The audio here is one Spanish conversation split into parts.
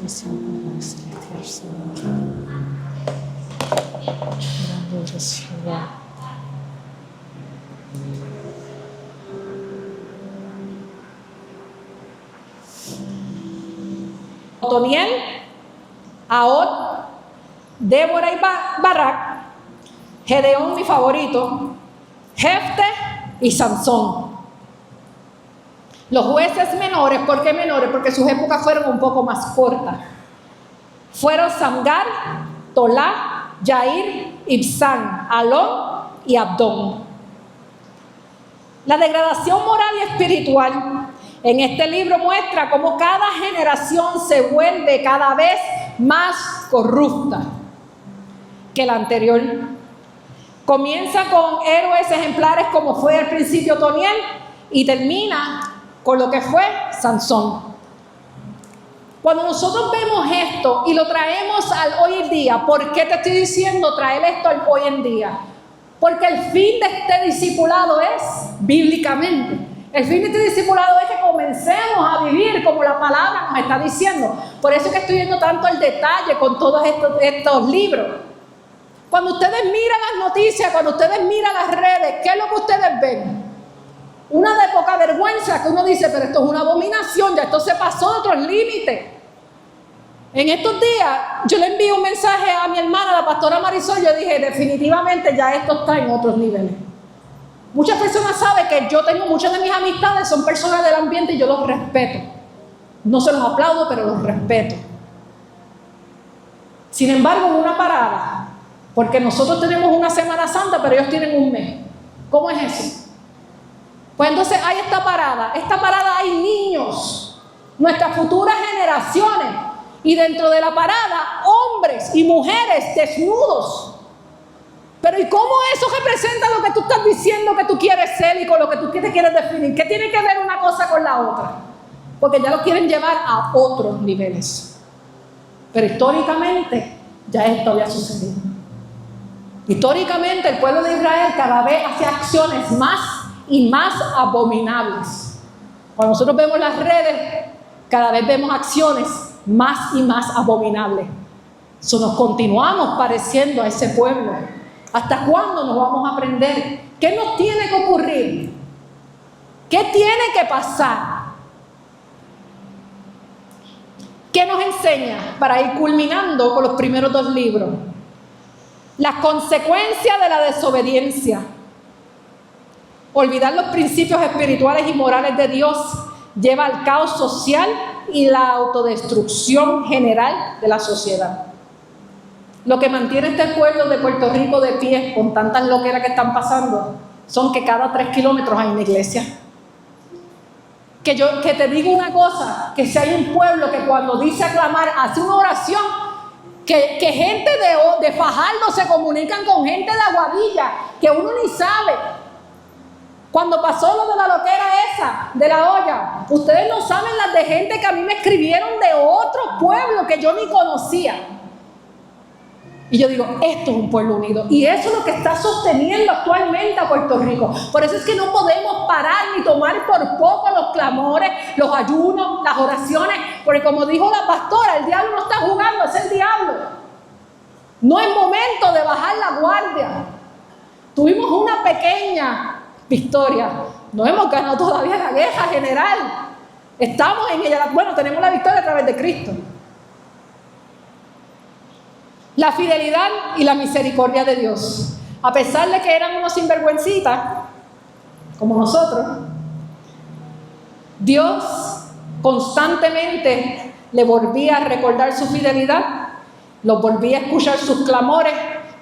bendición, Padre celestial, Señor. Grande eres, Jehová. Otoniel, Ahod, Débora y Barak, Gedeón, mi favorito, Jefte y Sansón. Los jueces menores, ¿por qué menores? Porque sus épocas fueron un poco más cortas. Fueron Samgar, Tolá, Yair, Ibsán, Alón y Abdón. La degradación moral y espiritual en este libro muestra cómo cada generación se vuelve cada vez más corrupta que la anterior. Comienza con héroes ejemplares como fue al principio Otoniel y termina con lo que fue Sansón. Cuando nosotros vemos esto y lo traemos al hoy en día, ¿por qué te estoy diciendo traer esto al hoy en día? Porque el fin de este discipulado es bíblicamente. El fin de este discipulado es que comencemos a vivir como la palabra nos está diciendo. Por eso es que estoy viendo tanto el detalle con todos estos libros. Cuando ustedes miran las noticias, cuando ustedes miran las redes, ¿qué es lo que ustedes ven? Una de poca vergüenza que uno dice, pero esto es una abominación, ya esto se pasó de otros límites. En estos días yo le envié un mensaje a mi hermana, la pastora Marisol, yo dije, definitivamente ya esto está en otros niveles. Muchas personas saben que yo tengo muchas de mis amistades, son personas del ambiente y yo los respeto. No se los aplaudo, pero los respeto. Sin embargo, en una parada, porque nosotros tenemos una Semana Santa, pero ellos tienen un mes. ¿Cómo es eso? Pues entonces hay esta parada hay niños, nuestras futuras generaciones, y dentro de la parada, hombres y mujeres desnudos. Pero ¿y cómo eso representa lo que tú estás diciendo que tú quieres ser y con lo que tú te quieres definir? ¿Qué tiene que ver una cosa con la otra? Porque ya lo quieren llevar a otros niveles. Pero históricamente ya esto había sucedido. Históricamente el pueblo de Israel cada vez hacía acciones más y más abominables. Cuando nosotros vemos las redes, cada vez vemos acciones más y más abominables. So, nos continuamos pareciendo a ese pueblo. ¿Hasta cuándo nos vamos a aprender? ¿Qué nos tiene que ocurrir? ¿Qué tiene que pasar? ¿Qué nos enseña para ir culminando con los primeros dos libros? Las consecuencias de la desobediencia. Olvidar los principios espirituales y morales de Dios lleva al caos social y la autodestrucción general de la sociedad. Lo que mantiene este pueblo de Puerto Rico de pie con tantas loqueras que están pasando son que cada 3 kilómetros hay una iglesia. Que te digo una cosa, que si hay un pueblo que cuando dice aclamar hace una oración, que gente de Fajardo se comunican con gente de Aguadilla, que uno ni sabe. Cuando pasó lo de la loquera esa, de la olla, ustedes no saben las de gente que a mí me escribieron de otros pueblos que yo ni conocía. Y yo digo, esto es un pueblo unido. Y eso es lo que está sosteniendo actualmente a Puerto Rico. Por eso es que no podemos parar ni tomar por poco los clamores, los ayunos, las oraciones. Porque como dijo la pastora, el diablo no está jugando, es el diablo. No es momento de bajar la guardia. Tuvimos una pequeña victoria. No hemos ganado todavía la guerra general. Estamos en ella. Bueno, tenemos la victoria a través de Cristo. La fidelidad y la misericordia de Dios. A pesar de que eran unos sinvergüencitas, como nosotros, Dios constantemente le volvía a recordar su fidelidad, los volvía a escuchar sus clamores,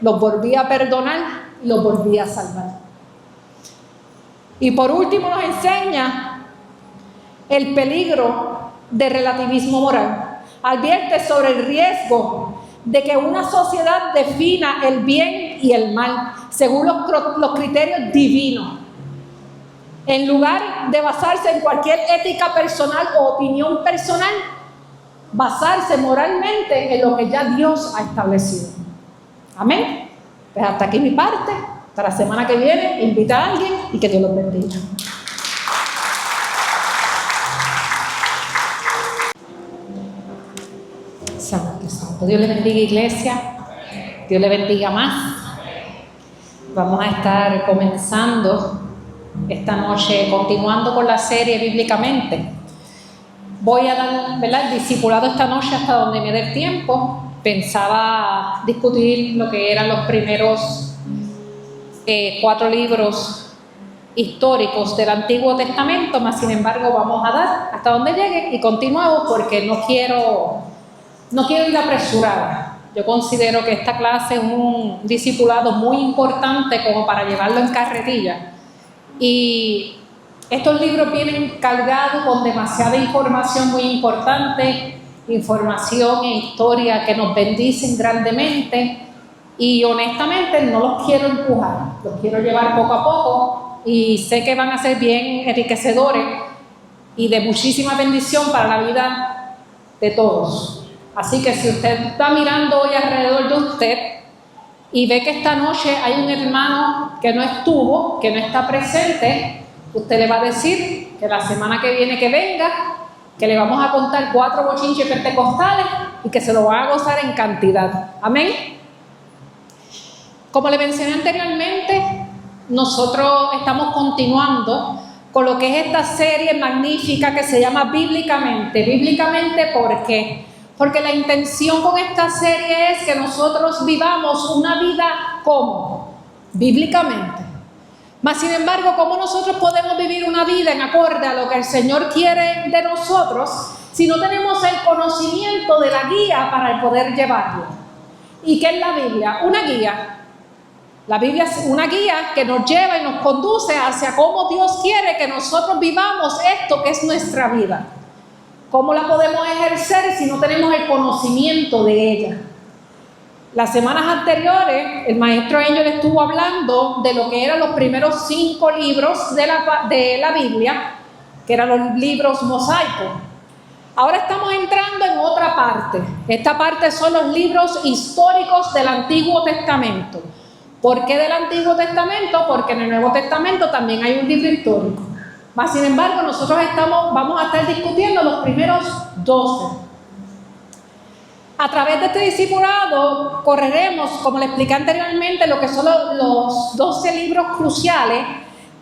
los volvía a perdonar y los volvía a salvar. Y por último nos enseña el peligro del relativismo moral. Advierte sobre el riesgo de que una sociedad defina el bien y el mal según los criterios divinos, en lugar de basarse en cualquier ética personal o opinión personal, basarse moralmente en lo que ya Dios ha establecido. Amén. Pues hasta aquí mi parte. Hasta la semana que viene, invita a alguien y que Dios los bendiga. Espíritu Santo. Dios le bendiga, iglesia. Dios le bendiga más. Vamos a estar comenzando esta noche, continuando con la serie bíblicamente. Voy a dar, ¿verdad?, el discipulado esta noche hasta donde me dé el tiempo. Pensaba discutir lo que eran los primeros 4 libros históricos del Antiguo Testamento, mas sin embargo vamos a dar hasta donde llegue y continuamos porque no quiero ir apresurada. Yo considero que esta clase es un discipulado muy importante como para llevarlo en carretilla, y estos libros vienen cargados con demasiada información muy importante, información e historia que nos bendicen grandemente, y honestamente no los quiero empujar, los quiero llevar poco a poco, y sé que van a ser bien enriquecedores y de muchísima bendición para la vida de todos. Así que si usted está mirando hoy alrededor de usted y ve que esta noche hay un hermano que no estuvo, que no está presente, usted le va a decir que la semana que viene que venga, que le vamos a contar 4 bochinches pentecostales y que se lo van a gozar en cantidad. Amén. Como le mencioné anteriormente, nosotros estamos continuando con lo que es esta serie magnífica que se llama Bíblicamente. Bíblicamente, ¿por qué? Porque la intención con esta serie es que nosotros vivamos una vida como bíblicamente. Mas sin embargo, ¿cómo nosotros podemos vivir una vida en acorde a lo que el Señor quiere de nosotros si no tenemos el conocimiento de la guía para poder llevarlo? ¿Y qué es la Biblia? Una guía. La Biblia es una guía que nos lleva y nos conduce hacia cómo Dios quiere que nosotros vivamos esto que es nuestra vida. ¿Cómo la podemos ejercer si no tenemos el conocimiento de ella? Las semanas anteriores, el maestro Angel estuvo hablando de lo que eran los primeros 5 libros de la Biblia, que eran los libros mosaicos. Ahora estamos entrando en otra parte. Esta parte son los libros históricos del Antiguo Testamento. ¿Por qué del Antiguo Testamento? Porque en el Nuevo Testamento también hay un libro histórico. Mas, sin embargo, nosotros vamos a estar discutiendo los primeros 12. A través de este discipulado correremos, como le expliqué anteriormente, lo que son los 12 libros cruciales,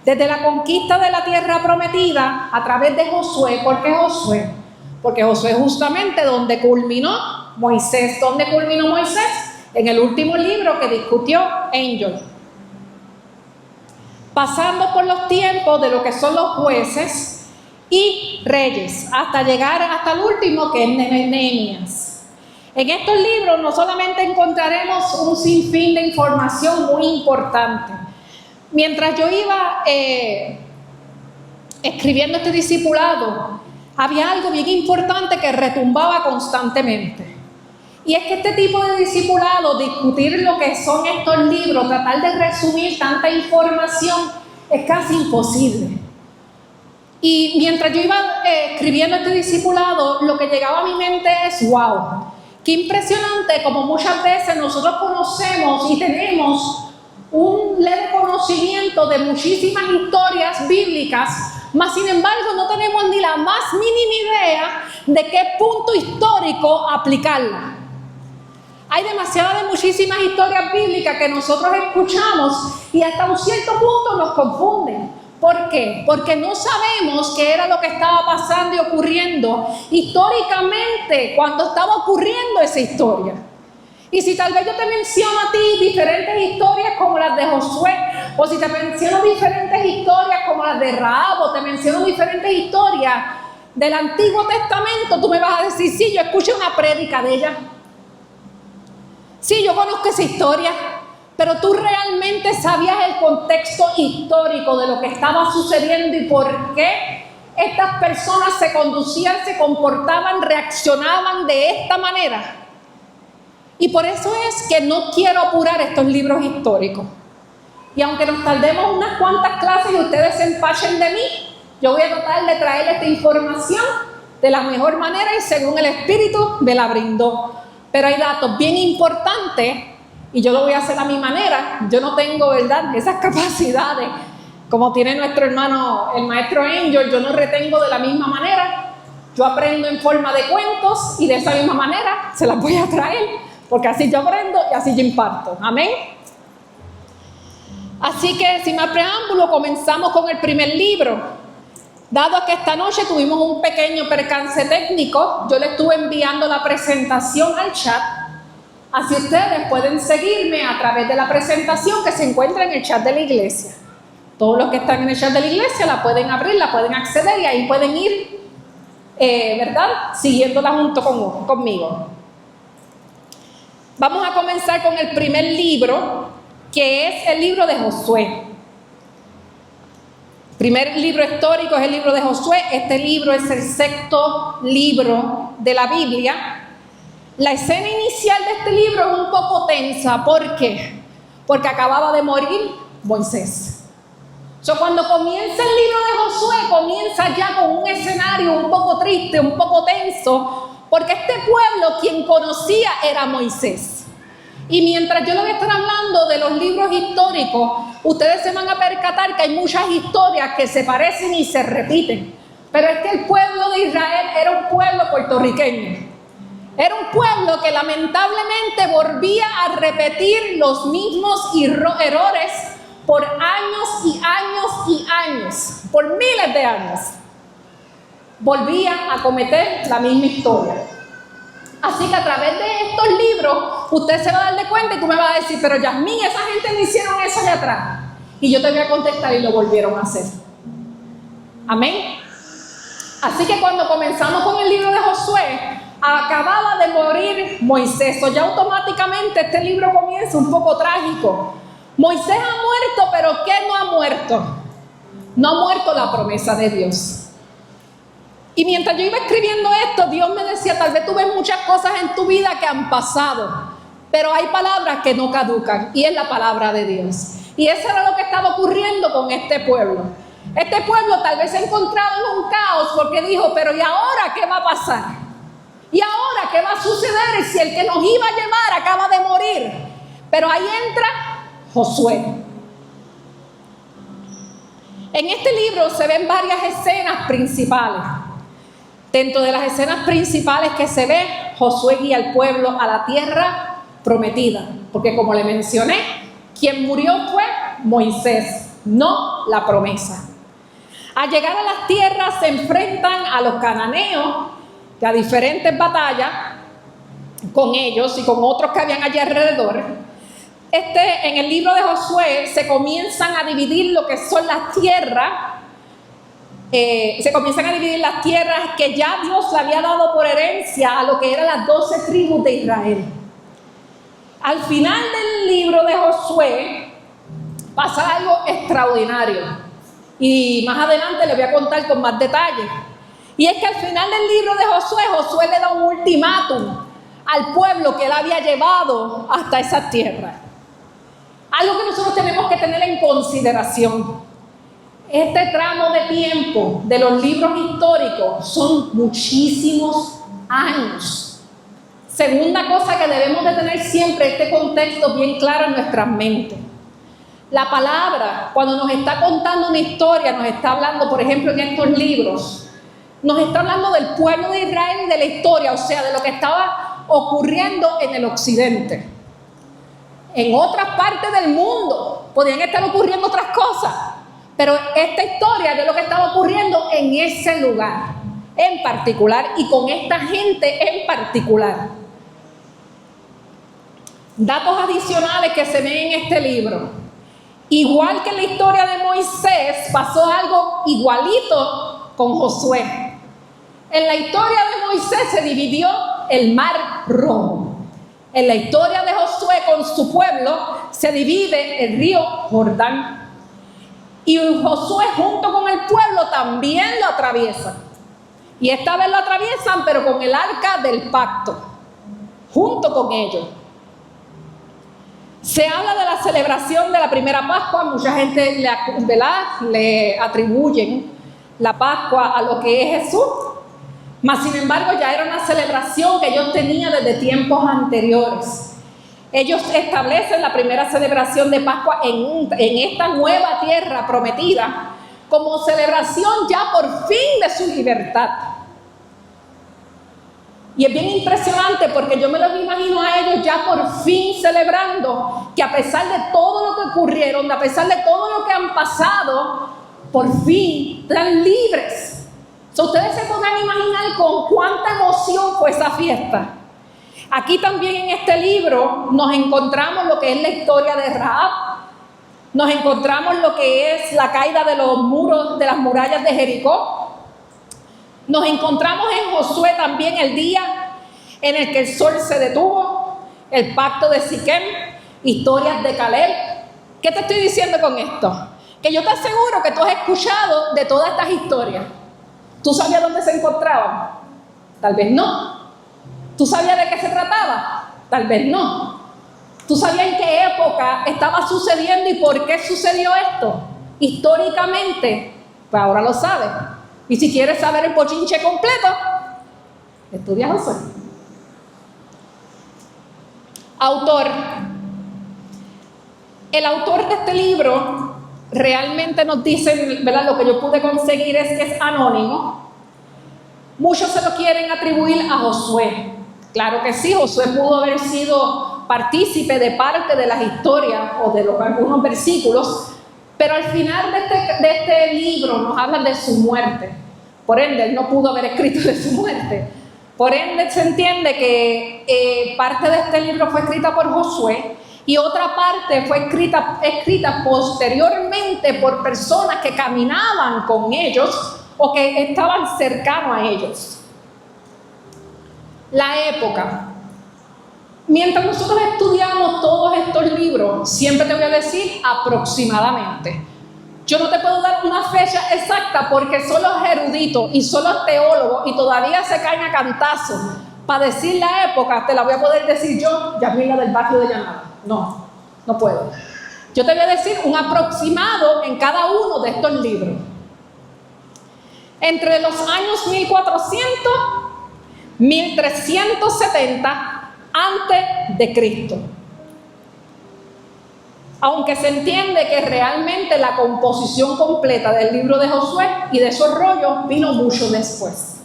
desde la conquista de la tierra prometida a través de Josué. ¿Por qué Josué? Porque Josué es justamente donde culminó Moisés. ¿Dónde culminó Moisés? En el último libro que discutió Angel. Pasando por los tiempos de lo que son los jueces y reyes, hasta llegar hasta el último, que es Nehemías. En estos libros no solamente encontraremos un sinfín de información muy importante. Mientras yo iba escribiendo este discipulado, había algo bien importante que retumbaba constantemente. Y es que este tipo de discipulado, discutir lo que son estos libros, tratar de resumir tanta información, es casi imposible. Y mientras yo iba escribiendo este discipulado, lo que llegaba a mi mente es: wow, qué impresionante como muchas veces nosotros conocemos y tenemos un leve conocimiento de muchísimas historias bíblicas, mas sin embargo no tenemos ni la más mínima idea de qué punto histórico aplicarla. Hay muchísimas historias bíblicas que nosotros escuchamos y hasta un cierto punto nos confunden. ¿Por qué? Porque no sabemos qué era lo que estaba pasando y ocurriendo históricamente cuando estaba ocurriendo esa historia. Y si tal vez yo te menciono a ti diferentes historias como las de Josué, o si te menciono diferentes historias como las de Rahab, o te menciono diferentes historias del Antiguo Testamento, tú me vas a decir: sí, yo escuché una prédica de ella. Sí, yo conozco esa historia, pero tú realmente sabías el contexto histórico de lo que estaba sucediendo y por qué estas personas se conducían, se comportaban, reaccionaban de esta manera. Y por eso es que no quiero apurar estos libros históricos. Y aunque nos tardemos unas cuantas clases y ustedes se empachen de mí, yo voy a tratar de traerles esta información de la mejor manera y según el Espíritu me la brindó. Pero hay datos bien importantes y yo lo voy a hacer a mi manera. Yo no tengo, ¿verdad?, esas capacidades como tiene nuestro hermano, el maestro Angel. Yo no retengo de la misma manera. Yo aprendo en forma de cuentos y de esa misma manera se las voy a traer, porque así yo aprendo y así yo imparto. Amén. Así que sin más preámbulo, comenzamos con el primer libro. Dado que esta noche tuvimos un pequeño percance técnico, yo le estuve enviando la presentación al chat. Así ustedes pueden seguirme a través de la presentación que se encuentra en el chat de la iglesia. Todos los que están en el chat de la iglesia la pueden abrir, la pueden acceder y ahí pueden ir, ¿verdad? Siguiéndola junto conmigo. Vamos a comenzar con el primer libro, que es el libro de Josué. El primer libro histórico es el libro de Josué. Este libro es el sexto libro de la Biblia. La escena inicial de este libro es un poco tensa. ¿Por qué? Porque acababa de morir Moisés. Cuando comienza el libro de Josué, comienza ya con un escenario un poco triste, un poco tenso, porque este pueblo quien conocía era Moisés. Y mientras yo les voy a estar hablando de los libros históricos, ustedes se van a percatar que hay muchas historias que se parecen y se repiten. Pero es que el pueblo de Israel era un pueblo puertorriqueño. Era un pueblo que lamentablemente volvía a repetir los mismos errores por años y años y años, por miles de años. Volvía a cometer la misma historia. Así que a través de estos libros, usted se va a dar cuenta y tú me vas a decir, pero Yasmín, esa gente no hicieron eso allá atrás. Y yo te voy a contestar y lo volvieron a hacer. Amén. Así que cuando comenzamos con el libro de Josué, acababa de morir Moisés. Ya automáticamente este libro comienza un poco trágico. Moisés ha muerto, pero ¿qué no ha muerto? No ha muerto la promesa de Dios. Y mientras yo iba escribiendo esto, Dios me decía, tal vez tú ves muchas cosas en tu vida que han pasado, pero hay palabras que no caducan, y es la palabra de Dios. Y eso era lo que estaba ocurriendo con este pueblo. Este pueblo tal vez se ha encontrado en un caos porque dijo, pero ¿y ahora qué va a pasar? ¿Y ahora qué va a suceder si el que nos iba a llevar acaba de morir? Pero ahí entra Josué. En este libro se ven varias escenas principales. Dentro de las escenas principales que se ve, Josué guía al pueblo a la tierra prometida. Porque como le mencioné, quien murió fue Moisés, no la promesa. Al llegar a las tierras se enfrentan a los cananeos, que a diferentes batallas con ellos y con otros que habían allí alrededor. En el libro de Josué se comienzan a dividir lo que son las tierras. Se comienzan a dividir las tierras que ya Dios le había dado por herencia a lo que eran las 12 tribus de Israel. Al final del libro de Josué pasa algo extraordinario y más adelante les voy a contar con más detalles. Y es que al final del libro de Josué, Josué le da un ultimátum al pueblo que él había llevado hasta esas tierras. Algo que nosotros tenemos que tener en consideración. Este tramo de tiempo de los libros históricos son muchísimos años. Segunda cosa que debemos de tener siempre este contexto bien claro en nuestras mentes. La palabra, cuando nos está contando una historia, nos está hablando, por ejemplo, en estos libros, nos está hablando del pueblo de Israel y de la historia, o sea, de lo que estaba ocurriendo en el occidente. En otras partes del mundo podían estar ocurriendo otras cosas. Pero esta historia de lo que estaba ocurriendo en ese lugar en particular y con esta gente en particular. Datos adicionales que se ven en este libro. Igual que en la historia de Moisés, pasó algo igualito con Josué. En la historia de Moisés se dividió el Mar Rojo. En la historia de Josué con su pueblo se divide el río Jordán. Y Josué junto con el pueblo también lo atraviesan. Y esta vez lo atraviesan, pero con el arca del pacto, junto con ellos. Se habla de la celebración de la primera Pascua. Mucha gente le atribuyen la Pascua a lo que es Jesús. Mas sin embargo ya era una celebración que ellos tenían desde tiempos anteriores. Ellos establecen la primera celebración de Pascua en esta nueva tierra prometida como celebración ya por fin de su libertad. Y es bien impresionante porque yo me los imagino a ellos ya por fin celebrando que a pesar de todo lo que ocurrieron, a pesar de todo lo que han pasado, por fin están libres. So, ustedes se podrán imaginar con cuánta emoción fue esa fiesta. Aquí también en este libro nos encontramos lo que es la historia de Rahab. Nos encontramos lo que es la caída de los muros, de las murallas de Jericó. Nos encontramos en Josué también el día en el que el sol se detuvo, el pacto de Siquem, historias de Caleb. ¿Qué te estoy diciendo con esto? Que yo te aseguro que tú has escuchado de todas estas historias. ¿Tú sabías dónde se encontraban? Tal vez no. ¿Tú sabías de qué se trataba? Tal vez no. ¿Tú sabías en qué época estaba sucediendo y por qué sucedió esto? Históricamente, pues ahora lo sabes. Y si quieres saber el bochinche completo, estudia Josué. Autor. El autor de este libro realmente nos dice, ¿verdad? Lo que yo pude conseguir es que es anónimo. Muchos se lo quieren atribuir a Josué. Claro que sí, Josué pudo haber sido partícipe de parte de las historias o de algunos versículos, pero al final de este libro nos habla de su muerte. Por ende, él no pudo haber escrito de su muerte. Por ende, se entiende que parte de este libro fue escrita por Josué y otra parte fue escrita posteriormente por personas que caminaban con ellos o que estaban cercanos a ellos. La época. Mientras nosotros estudiamos todos estos libros, siempre te voy a decir aproximadamente. Yo no te puedo dar una fecha exacta porque son los eruditos y son los teólogos y todavía se caen a cantazos. Para decir la época, te la voy a poder decir yo, Yamila del barrio de Llanada. No, no puedo. Yo te voy a decir un aproximado en cada uno de estos libros. Entre los años 1400, 1370 antes de Cristo. Aunque se entiende que realmente la composición completa del libro de Josué y de esos rollos vino mucho después.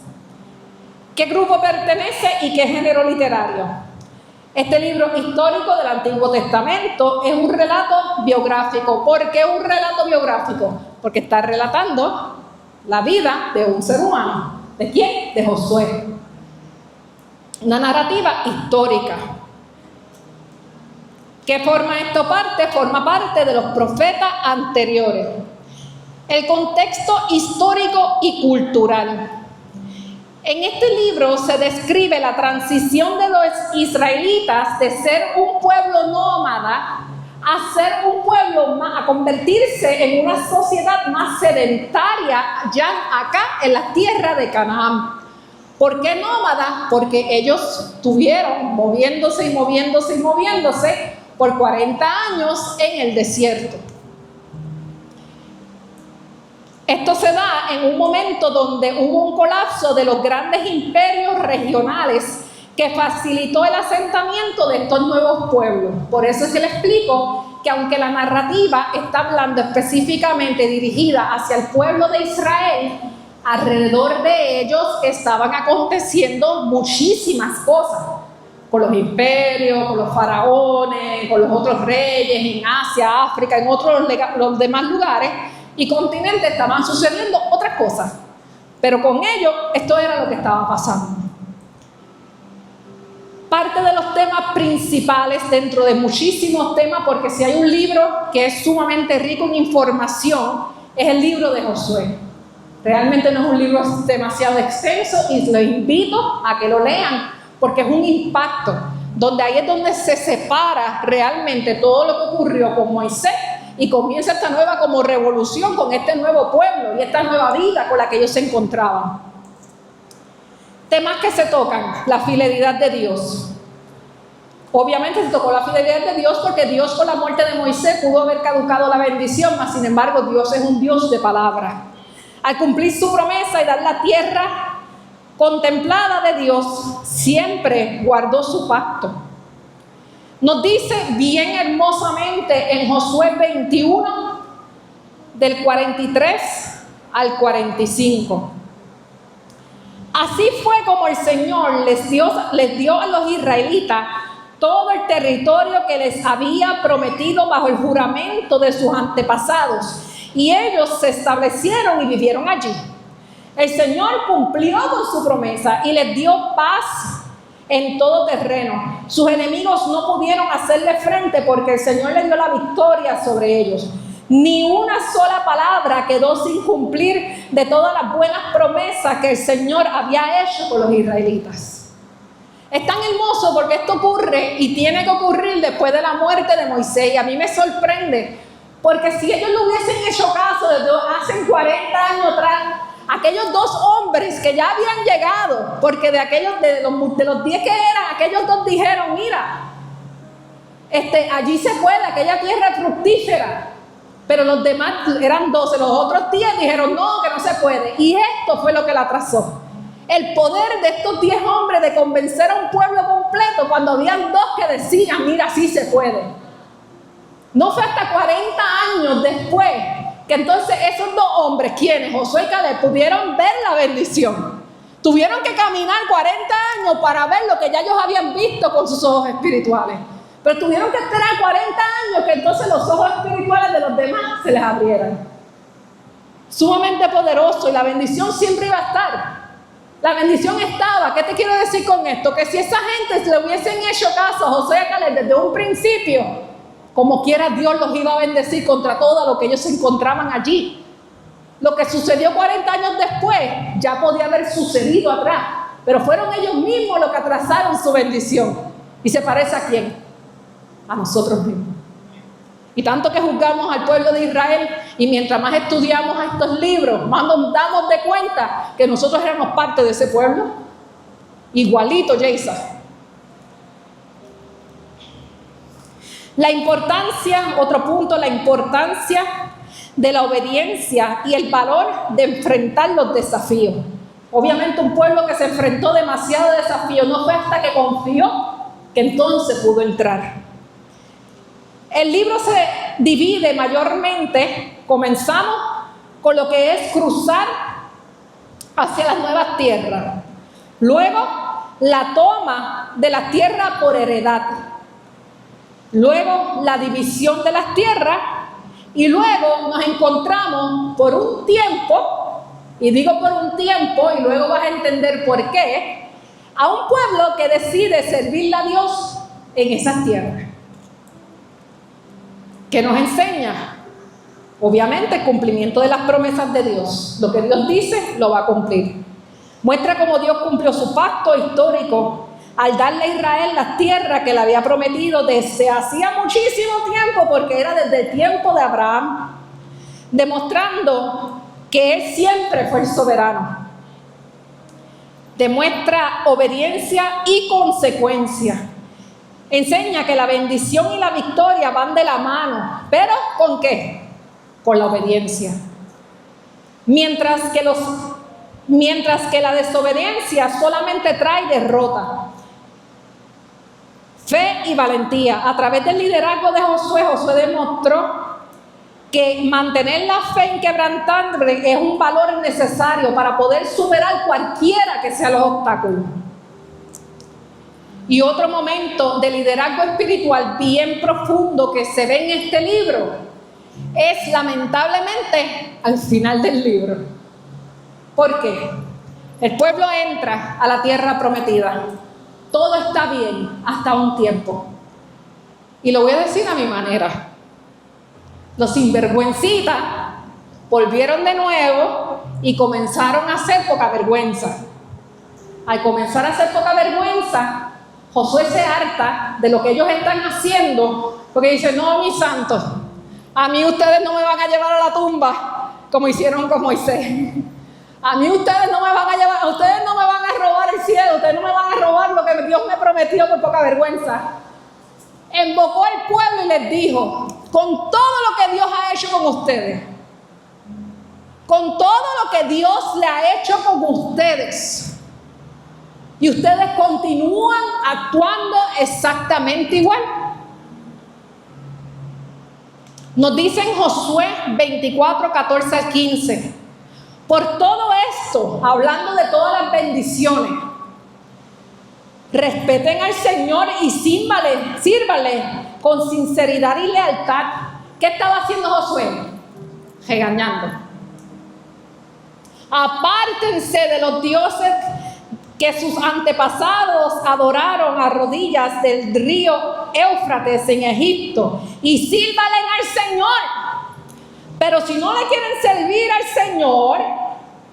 ¿Qué grupo pertenece y qué género literario? Este libro histórico del Antiguo Testamento es un relato biográfico. ¿Por qué un relato biográfico? Porque está relatando la vida de un ser humano. ¿De quién? De Josué. Una narrativa histórica. ¿Qué forma esto parte? Forma parte de los profetas anteriores. El contexto histórico y cultural. En este libro se describe la transición de los israelitas de ser un pueblo nómada a ser un pueblo a convertirse en una sociedad más sedentaria ya acá en la tierra de Canaán. ¿Por qué nómada? Porque ellos estuvieron moviéndose por 40 años en el desierto. Esto se da en un momento donde hubo un colapso de los grandes imperios regionales que facilitó el asentamiento de estos nuevos pueblos. Por eso es que le explico que aunque la narrativa está hablando específicamente dirigida hacia el pueblo de Israel, alrededor de ellos estaban aconteciendo muchísimas cosas. Con los imperios, con los faraones, con los otros reyes en Asia, África, en los demás lugares y continentes estaban sucediendo otras cosas. Pero con ellos esto era lo que estaba pasando. Parte de los temas principales dentro de muchísimos temas, porque si hay un libro que es sumamente rico en información, es el libro de Josué. Realmente no es un libro demasiado extenso y los invito a que lo lean porque es un impacto, donde ahí es donde se separa realmente todo lo que ocurrió con Moisés y comienza esta nueva como revolución con este nuevo pueblo y esta nueva vida con la que ellos se encontraban. Temas que se tocan: la fidelidad de Dios. Obviamente se tocó la fidelidad de Dios porque Dios con la muerte de Moisés pudo haber caducado la bendición, mas sin embargo Dios es un Dios de palabra. Al cumplir su promesa y dar la tierra contemplada de Dios, siempre guardó su pacto. Nos dice bien hermosamente en Josué 21, del 43 al 45. Así fue como el Señor les dio a los israelitas todo el territorio que les había prometido bajo el juramento de sus antepasados, y ellos se establecieron y vivieron allí. El Señor cumplió con su promesa y les dio paz en todo terreno. Sus enemigos no pudieron hacerle frente porque el Señor les dio la victoria sobre ellos. Ni una sola palabra quedó sin cumplir de todas las buenas promesas que el Señor había hecho con los israelitas. Es tan hermoso porque esto ocurre y tiene que ocurrir después de la muerte de Moisés. Y a mí me sorprende porque si ellos lo hubiesen hecho caso desde hace 40 años atrás, aquellos dos hombres que ya habían llegado, porque de los 10 que eran, aquellos dos dijeron, mira, allí se puede, aquella tierra es fructífera. Pero los demás eran 12, los otros 10 dijeron, no, que no se puede. Y esto fue lo que la atrasó. El poder de estos 10 hombres de convencer a un pueblo completo cuando habían 2 que decían, mira, sí se puede. No fue hasta 40 años después que entonces esos 2 hombres, quienes, Josué y Caleb, pudieron ver la bendición. Tuvieron que caminar 40 años para ver lo que ya ellos habían visto con sus ojos espirituales. Pero tuvieron que esperar 40 años que entonces los ojos espirituales de los demás se les abrieran. Sumamente poderoso, y la bendición siempre iba a estar. La bendición estaba. ¿Qué te quiero decir con esto? Que si esa gente le hubiesen hecho caso a Josué y a Caleb desde un principio, como quiera Dios los iba a bendecir contra todo lo que ellos se encontraban allí. Lo que sucedió 40 años después ya podía haber sucedido atrás, pero fueron ellos mismos los que atrasaron su bendición. ¿Y se parece a quién? A nosotros mismos. Y tanto que juzgamos al pueblo de Israel, y mientras más estudiamos estos libros, más nos damos de cuenta que nosotros éramos parte de ese pueblo. Igualito, Jason. La importancia, otro punto, la importancia de la obediencia y el valor de enfrentar los desafíos. Obviamente un pueblo que se enfrentó demasiado desafíos, no fue hasta que confió que entonces pudo entrar. El libro se divide mayormente, comenzamos con lo que es cruzar hacia las nuevas tierras. Luego, la toma de la tierra por heredad. Luego, la división de las tierras. Y luego nos encontramos por un tiempo, y digo por un tiempo, y luego vas a entender por qué, a un pueblo que decide servirle a Dios en esas tierras. ¿Qué nos enseña? Obviamente el cumplimiento de las promesas de Dios. Lo que Dios dice, lo va a cumplir. Muestra cómo Dios cumplió su pacto histórico al darle a Israel las tierras que le había prometido desde hacía muchísimo tiempo, porque era desde el tiempo de Abraham, demostrando que Él siempre fue el soberano. Demuestra obediencia y consecuencia. Enseña que la bendición y la victoria van de la mano, pero ¿con qué? Con la obediencia. Mientras que la desobediencia solamente trae derrota. Fe y valentía. A través del liderazgo de Josué, Josué demostró que mantener la fe inquebrantable es un valor necesario para poder superar cualquiera que sean los obstáculos. Y otro momento de liderazgo espiritual bien profundo que se ve en este libro es lamentablemente al final del libro. ¿Por qué? El pueblo entra a la tierra prometida. Todo está bien hasta un tiempo. Y lo voy a decir a mi manera. Los sinvergüencitas volvieron de nuevo y comenzaron a hacer poca vergüenza. Al comenzar a hacer poca vergüenza, Josué se harta de lo que ellos están haciendo, porque dice, no, mis santos, a mí ustedes no me van a llevar a la tumba como hicieron con Moisés. A mí ustedes no me van a llevar, ustedes no me van a robar el cielo, ustedes no me van a robar lo que Dios me prometió por poca vergüenza. Invocó al pueblo y les dijo, con todo lo que Dios ha hecho con ustedes, con todo lo que Dios le ha hecho con ustedes, y ustedes continúan actuando exactamente igual. Nos dice en Josué 24, 14 al 15. Por todo esto, hablando de todas las bendiciones. Respeten al Señor y sírvale con sinceridad y lealtad. ¿Qué estaba haciendo Josué? Regañando. Apártense de los dioses que sus antepasados adoraron a rodillas del río Éufrates en Egipto y sírvalen al Señor. Pero si no le quieren servir al Señor,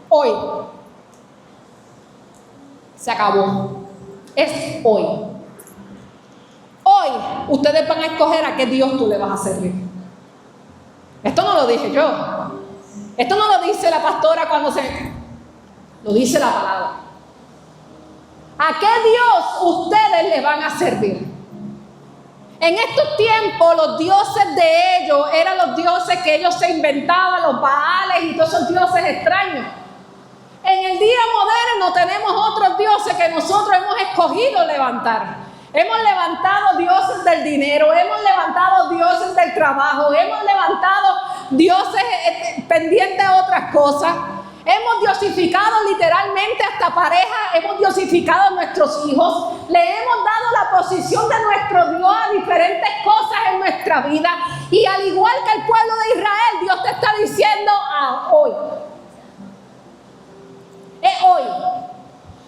hoy se acabó. Es hoy. Hoy ustedes van a escoger a qué Dios tú le vas a servir. Esto no lo dije yo. Esto no lo dice la pastora lo dice la palabra. ¿A qué Dios ustedes le van a servir? En estos tiempos los dioses de ellos eran los dioses que ellos se inventaban, los Baales y todos esos dioses extraños. En el día moderno tenemos otros dioses que nosotros hemos escogido levantar. Hemos levantado dioses del dinero, hemos levantado dioses del trabajo, hemos levantado dioses pendientes a otras cosas. Hemos diosificado literalmente hasta pareja, hemos diosificado a nuestros hijos, le hemos dado la posición de nuestro Dios a diferentes cosas en nuestra vida. Y al igual que el pueblo de Israel, Dios te está diciendo hoy. Es hoy.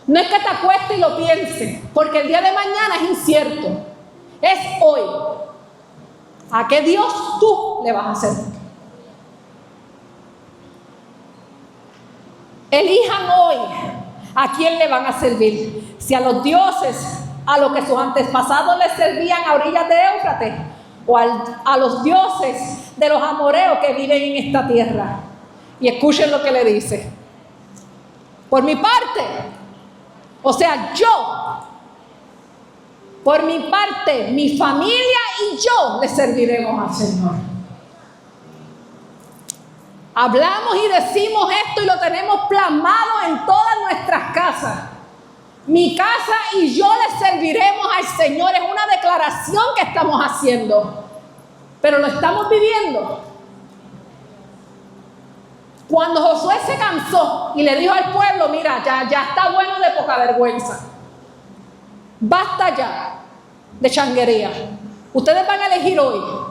No es que te acuestes y lo pienses, porque el día de mañana es incierto. Es hoy. ¿A qué Dios tú le vas a servir? Elijan hoy a quién le van a servir. Si a los dioses, a los que sus antepasados les servían a orillas de Éufrates, o a los dioses de los amoreos que viven en esta tierra. Y escuchen lo que le dice. Por mi parte, o sea, por mi parte, mi familia y yo le serviremos al Señor. Hablamos y decimos esto y lo tenemos plasmado en todas nuestras casas. Mi casa y yo le serviremos al Señor. Es una declaración que estamos haciendo, pero lo estamos viviendo. Cuando Josué se cansó y le dijo al pueblo, mira, ya está bueno de poca vergüenza. Basta ya de changuería. Ustedes van a elegir hoy.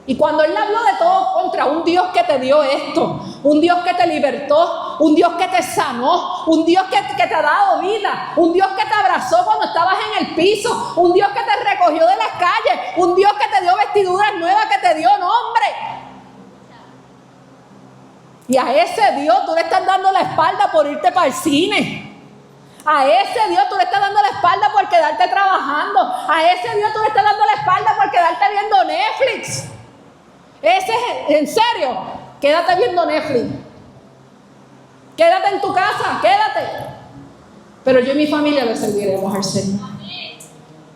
Y cuando él habló de todo contra un Dios que te dio esto, un Dios que te libertó, un Dios que te sanó, un Dios que te ha dado vida, un Dios que te abrazó cuando estabas en el piso, un Dios que te recogió de las calles, un Dios que te dio vestiduras nuevas, que te dio nombre. Y a ese Dios tú le estás dando la espalda por irte para el cine. A ese Dios tú le estás dando la espalda por quedarte trabajando. A ese Dios tú le estás dando la espalda por quedarte viendo Netflix. En serio, quédate viendo Netflix. Quédate en tu casa, quédate. Pero yo y mi familia le serviremos al Señor.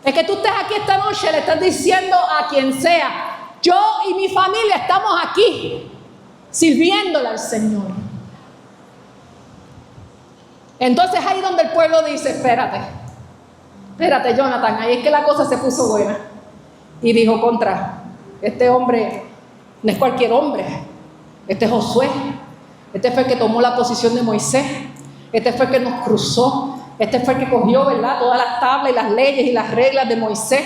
Es que tú estés aquí esta noche, le estás diciendo a quien sea, yo y mi familia estamos aquí sirviéndole al Señor. Entonces ahí donde el pueblo dice, espérate Jonathan, ahí es que la cosa se puso buena. Y dijo, este hombre no es cualquier hombre, este es Josué, este fue el que tomó la posición de Moisés, este fue el que nos cruzó, este fue el que cogió, ¿verdad?, todas las tablas y las leyes y las reglas de Moisés.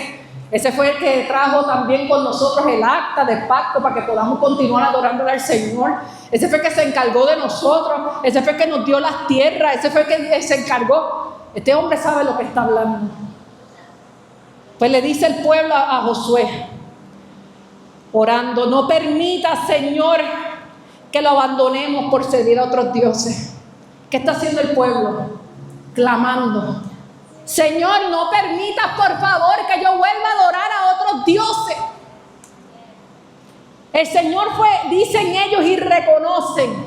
Ese fue el que trajo también con nosotros el acta del pacto para que podamos continuar adorándole al Señor. Ese fue el que se encargó de nosotros. Ese fue el que nos dio las tierras. Ese fue el que se encargó. Este hombre sabe lo que está hablando. Pues le dice el pueblo a Josué, orando, no permita, Señor, que lo abandonemos por servir a otros dioses. ¿Qué está haciendo el pueblo? Clamando. Señor, no permitas, por favor, que yo vuelva a adorar a otros dioses. El Señor dicen ellos y reconocen.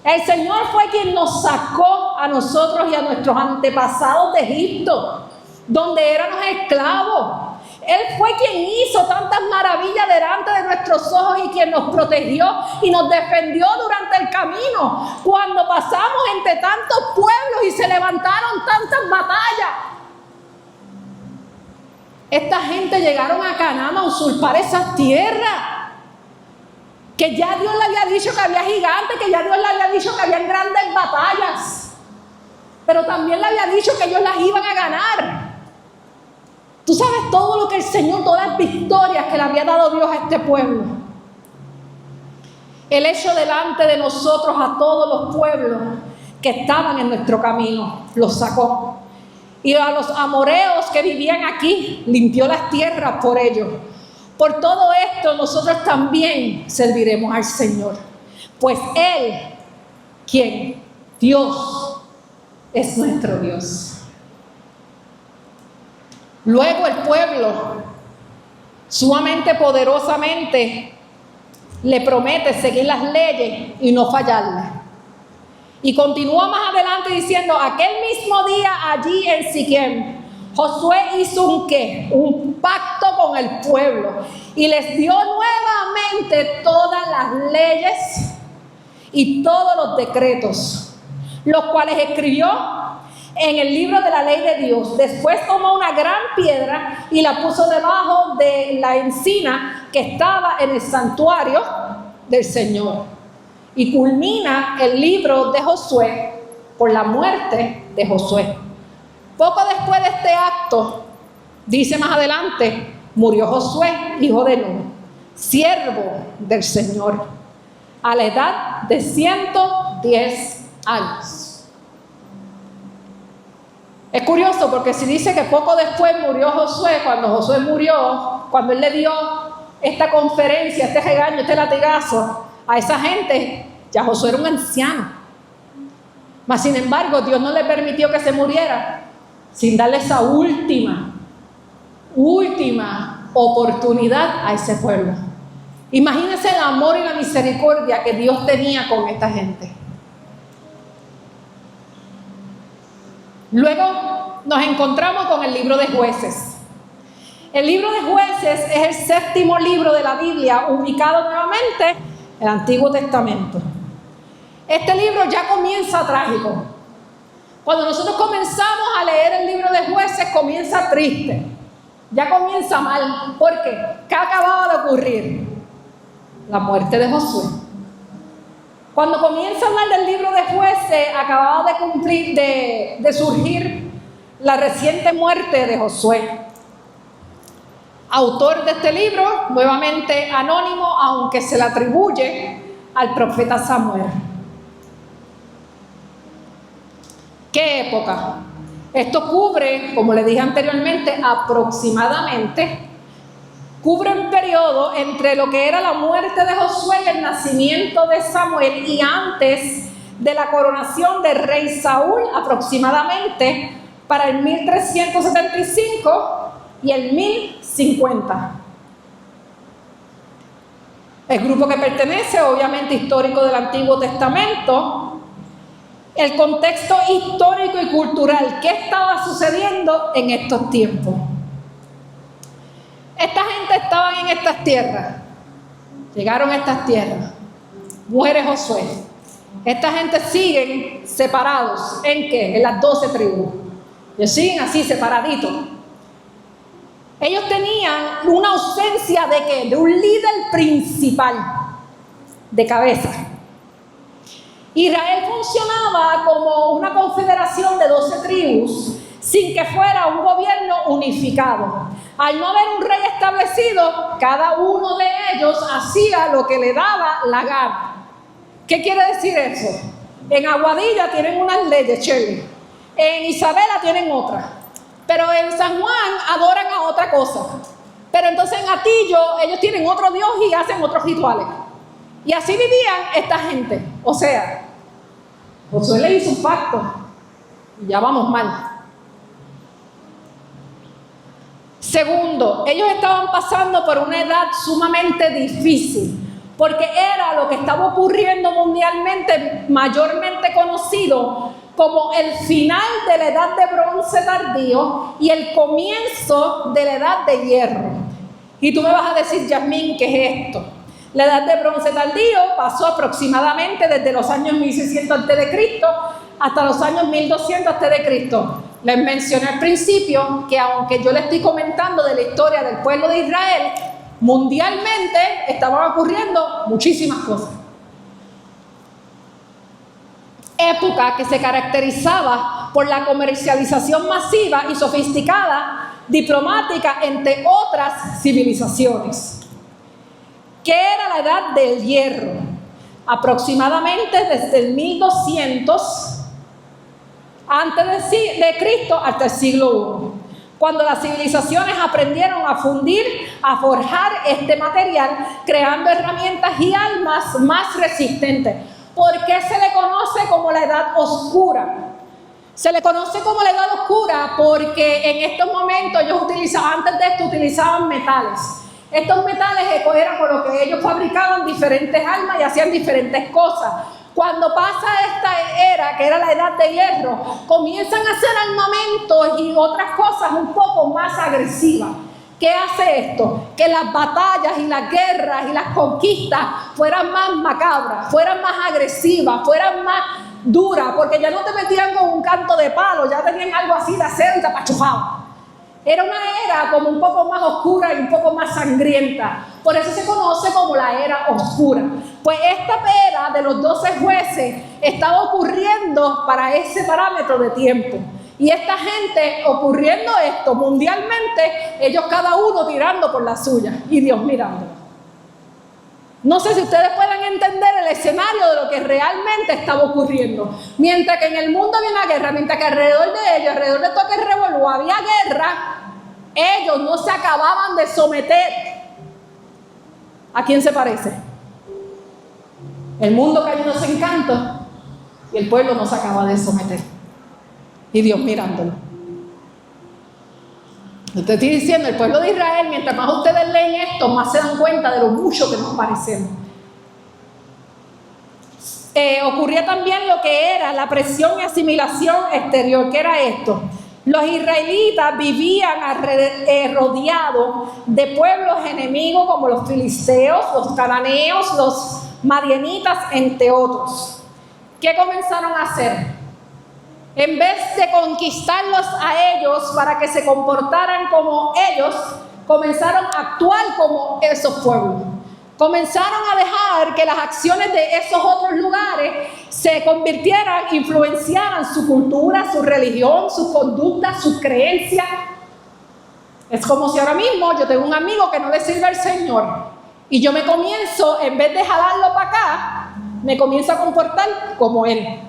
El Señor fue quien nos sacó a nosotros y a nuestros antepasados de Egipto, donde éramos esclavos. Él fue quien hizo tantas maravillas delante de nuestros ojos y quien nos protegió y nos defendió durante el camino, cuando pasamos entre tantos pueblos y se levantaron tantas batallas. Esta gente llegaron a Canaán a usurpar esas tierras, que ya Dios le había dicho que había gigantes, que ya Dios le había dicho que habían grandes batallas. pero también le había dicho que ellos las iban a ganar. Tú sabes todo lo que el Señor, todas las victorias que le había dado Dios a este pueblo. Él echó delante de nosotros a todos los pueblos que estaban en nuestro camino, los sacó. Y a los amoreos que vivían aquí, limpió las tierras por ellos. Por todo esto nosotros también serviremos al Señor. Pues Él, ¿quién? Dios es nuestro Dios. Luego el pueblo, sumamente poderosamente, le promete seguir las leyes y no fallarle. Y continúa más adelante diciendo, aquel mismo día allí en Siquem, Josué hizo un pacto con el pueblo y les dio nuevamente todas las leyes y todos los decretos, los cuales escribió en el libro de la ley de Dios. Después tomó una gran piedra y la puso debajo de la encina que estaba en el santuario del Señor. Y culmina el libro de Josué por la muerte de Josué. Poco después de este acto, dice más adelante, murió Josué, hijo de Nun, siervo del Señor, a la edad de 110 años. Es curioso porque si dice que poco después murió Josué, cuando Josué murió, cuando él le dio esta conferencia, este regaño, este latigazo a esa gente, ya Josué era un anciano. Mas sin embargo, Dios no le permitió que se muriera sin darle esa última oportunidad a ese pueblo. Imagínense el amor y la misericordia que Dios tenía con esta gente. Luego nos encontramos con el libro de Jueces. El libro de Jueces es el séptimo libro de la Biblia, ubicado nuevamente en el Antiguo Testamento. Este libro ya comienza trágico. Cuando nosotros comenzamos a leer el libro de Jueces, comienza triste. Ya comienza mal. ¿Por qué? ¿Qué acababa de ocurrir? La muerte de Josué. Cuando comienza a hablar del libro de Jueces, acababa de surgir la reciente muerte de Josué. Autor de este libro, nuevamente anónimo, aunque se le atribuye al profeta Samuel. ¿Qué época? Esto cubre, como le dije anteriormente, aproximadamente, cubre un periodo entre lo que era la muerte de Josué y el nacimiento de Samuel y antes de la coronación del rey Saúl, aproximadamente para el 1375 y el 1050. El grupo que pertenece, obviamente histórico del Antiguo Testamento, el contexto histórico y cultural, ¿qué estaba sucediendo en estos tiempos? Esta gente estaba en estas tierras, llegaron a estas tierras, muere Josué. Esta gente siguen separados, ¿en qué? En las 12 tribus. Ellos siguen así, separaditos. Ellos tenían una ausencia ¿de qué? De un líder principal, de cabeza. Israel funcionaba como una confederación de 12 tribus, sin que fuera un gobierno unificado. Al no haber un rey establecido, cada uno de ellos hacía lo que le daba la gana. ¿Qué quiere decir eso? En Aguadilla tienen unas leyes, chévere. En Isabela tienen otras. Pero en San Juan adoran a otra cosa. Pero entonces en Atillo ellos tienen otro Dios y hacen otros rituales. Y así vivían esta gente. O sea, Josué le hizo un pacto y ya vamos mal. Segundo, ellos estaban pasando por una edad sumamente difícil, porque era lo que estaba ocurriendo mundialmente, mayormente conocido como el final de la edad de bronce tardío y el comienzo de la edad de hierro. Y tú me vas a decir, Yasmín, ¿qué es esto? La edad de bronce tardío pasó aproximadamente desde los años 1600 a.C. hasta los años 1200 a.C. Les mencioné al principio que aunque yo les estoy comentando de la historia del pueblo de Israel, mundialmente estaban ocurriendo muchísimas cosas. Época que se caracterizaba por la comercialización masiva y sofisticada diplomática entre otras civilizaciones. ¿Qué era la edad del hierro? Aproximadamente desde el 1200 antes de Cristo hasta el siglo I, cuando las civilizaciones aprendieron a fundir, a forjar este material, creando herramientas y armas más resistentes. ¿Por qué se le conoce como la edad oscura? Se le conoce como la edad oscura porque en estos momentos antes de esto utilizaban metales. Estos metales eran con lo que ellos fabricaban diferentes armas y hacían diferentes cosas. Cuando pasa esta era, que era la edad de hierro, comienzan a hacer armamentos y otras cosas un poco más agresivas. ¿Qué hace esto? Que las batallas y las guerras y las conquistas fueran más macabras, fueran más agresivas, fueran más duras, porque ya no te metían con un canto de palo, ya tenían algo así de acero y te apachufaban. Era una era como un poco más oscura y un poco más sangrienta. Por eso se conoce como la era oscura. Pues esta era de los 12 jueces estaba ocurriendo para ese parámetro de tiempo. Y esta gente, ocurriendo esto mundialmente, ellos cada uno tirando por la suya y Dios mirándolo. No sé si ustedes pueden entender el escenario de lo que realmente estaba ocurriendo. Mientras que en el mundo había una guerra, mientras que alrededor de ellos, alrededor de todo aquel revolú, había guerra, ellos no se acababan de someter. ¿A quién se parece? El mundo cayó en los encantos y el pueblo no se acaba de someter. Y Dios mirándolo. Te estoy diciendo, el pueblo de Israel, mientras más ustedes leen esto, más se dan cuenta de lo mucho que nos parecemos. Ocurría también lo que era la presión y asimilación exterior. ¿Qué era esto? Los israelitas vivían rodeados de pueblos enemigos como los filisteos, los cananeos, los madianitas, entre otros. ¿Qué comenzaron a hacer? En vez de conquistarlos a ellos para que se comportaran como ellos, comenzaron a actuar como esos pueblos. Comenzaron a dejar que las acciones de esos otros lugares se convirtieran, influenciaran su cultura, su religión, sus conductas, sus creencias. Es como si ahora mismo yo tengo un amigo que no le sirve al Señor y yo me comienzo, en vez de jalarlo para acá, me comienzo a comportar como él.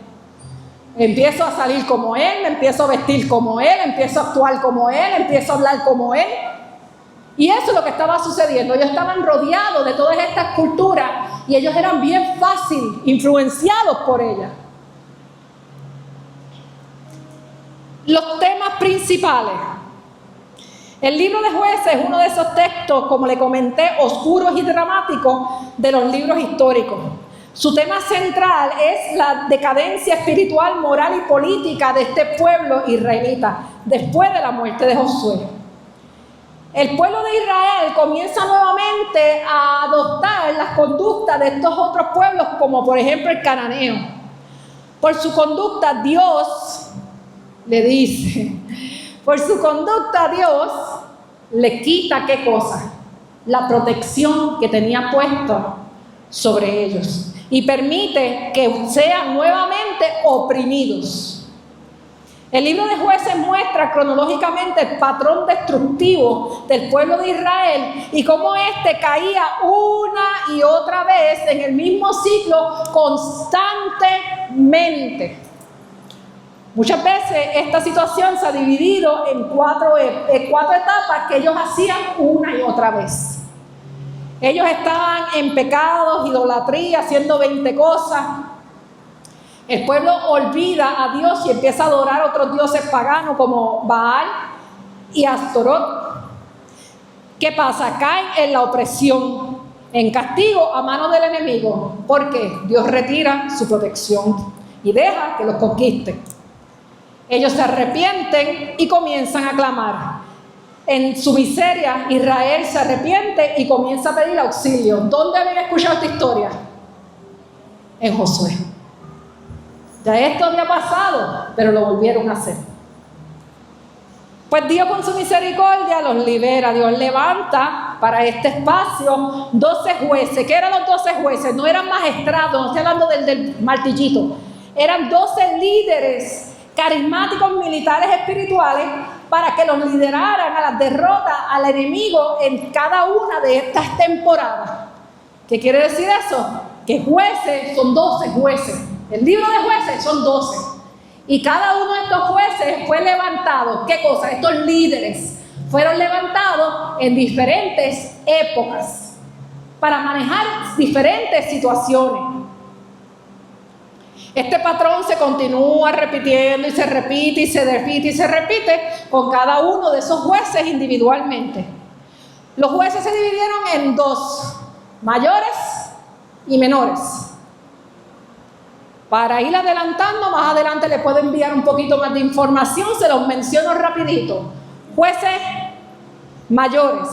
Empiezo a salir como él, me empiezo a vestir como él, empiezo a actuar como él, empiezo a hablar como él. Y eso es lo que estaba sucediendo. Ellos estaban rodeados de todas estas culturas y ellos eran bien fácil influenciados por ellas. Los temas principales. El libro de Jueces es uno de esos textos, como le comenté, oscuros y dramáticos de los libros históricos. Su tema central es la decadencia espiritual, moral y política de este pueblo israelita después de la muerte de Josué. El pueblo de Israel comienza nuevamente a adoptar las conductas de estos otros pueblos, como por ejemplo el cananeo. Por su conducta Dios le dice, por su conducta Dios le quita ¿qué cosa? La protección que tenía puesto sobre ellos. Y permite que sean nuevamente oprimidos. El libro de Jueces muestra cronológicamente el patrón destructivo del pueblo de Israel y cómo éste caía una y otra vez en el mismo ciclo constantemente. Muchas veces esta situación se ha dividido en cuatro etapas que ellos hacían una y otra vez. Ellos estaban en pecados, idolatría, haciendo 20 cosas. El pueblo olvida a Dios y empieza a adorar a otros dioses paganos como Baal y Astorot. ¿Qué pasa? Caen en la opresión, en castigo a manos del enemigo. ¿Por qué? Dios retira su protección y deja que los conquiste. Ellos se arrepienten y comienzan a clamar. En su miseria, Israel se arrepiente y comienza a pedir auxilio. ¿Dónde habían escuchado esta historia? En Josué. Ya esto había pasado, pero lo volvieron a hacer. Pues Dios con su misericordia los libera. Dios levanta para este espacio 12 jueces. ¿Qué eran los 12 jueces? No eran magistrados, no estoy hablando del martillito. Eran 12 líderes carismáticos militares espirituales para que los lideraran a las derrotas al enemigo en cada una de estas temporadas. ¿Qué quiere decir eso? Que jueces son 12 jueces. El libro de jueces son 12. Y cada uno de estos jueces fue levantado. ¿Qué cosa? Estos líderes fueron levantados en diferentes épocas para manejar diferentes situaciones. Este patrón se continúa repitiendo y se repite y se repite y se repite con cada uno de esos jueces individualmente. Los jueces se dividieron en dos, mayores y menores. Para ir adelantando, más adelante les puedo enviar un poquito más de información, se los menciono rapidito. Jueces mayores.